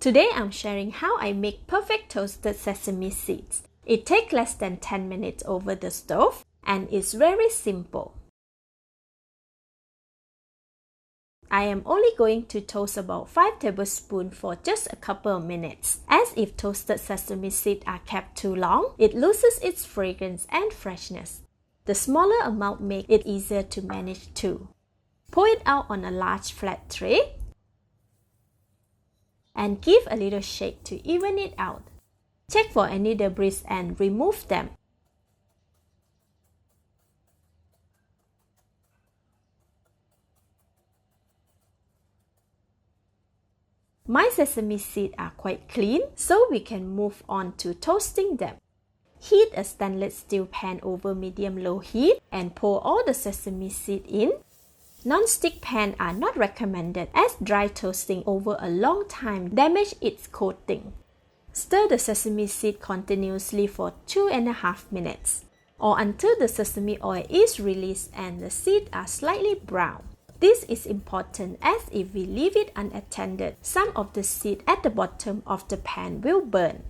Today I'm sharing how I make perfect toasted sesame seeds. It takes less than 10 minutes over the stove and is very simple. I am only going to toast about 5 tablespoons for just a couple of minutes, as if toasted sesame seeds are kept too long, it loses its fragrance and freshness. The smaller amount makes it easier to manage too. Pour it out on a large flat tray and give a little shake to even it out. Check for any debris and remove them. My sesame seeds are quite clean, so we can move on to toasting them. Heat a stainless steel pan over medium-low heat and pour all the sesame seed in. Non-stick pans are not recommended as dry toasting over a long time damages its coating. Stir the sesame seed continuously for 2.5 minutes, or until the sesame oil is released and the seeds are slightly brown. This is important as if we leave it unattended, some of the seed at the bottom of the pan will burn.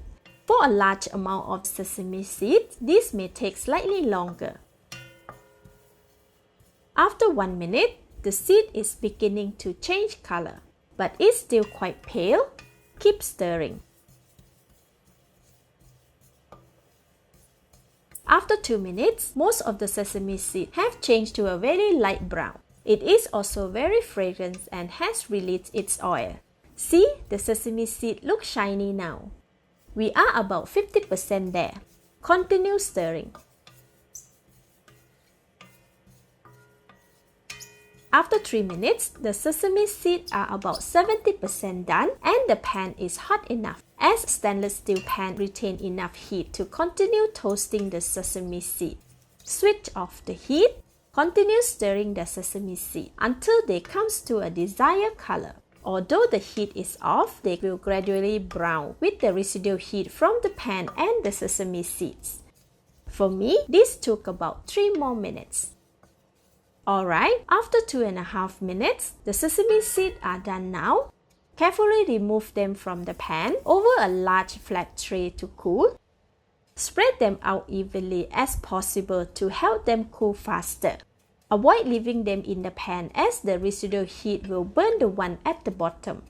For a large amount of sesame seeds, this may take slightly longer. After 1 minute, the seed is beginning to change color, but is still quite pale. Keep stirring. After 2 minutes, most of the sesame seeds have changed to a very light brown. It is also very fragrant and has released its oil. See, the sesame seed looks shiny now. We are about 50% there. Continue stirring. After 3 minutes, the sesame seeds are about 70% done and the pan is hot enough, as stainless steel pan retain enough heat to continue toasting the sesame seed. Switch off the heat. Continue stirring the sesame seed until they come to a desired color. Although the heat is off, they will gradually brown with the residual heat from the pan and the sesame seeds. For me, this took about 3 more minutes. Alright, after 2.5 minutes, the sesame seeds are done now. Carefully remove them from the pan over a large flat tray to cool. Spread them out evenly as possible to help them cool faster. Avoid leaving them in the pan as the residual heat will burn the one at the bottom.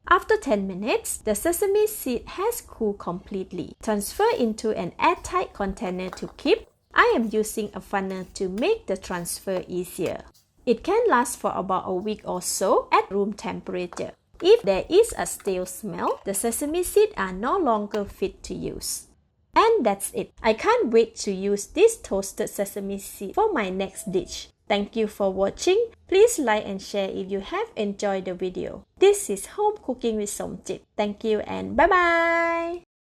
After 10 minutes, the sesame seed has cooled completely. Transfer into an airtight container to keep. I am using a funnel to make the transfer easier. It can last for about a week or so at room temperature. If there is a stale smell, the sesame seeds are no longer fit to use. And that's it. I can't wait to use this toasted sesame seed for my next dish. Thank you for watching. Please like and share if you have enjoyed the video. This is Home Cooking with Somjit. Thank you and bye-bye!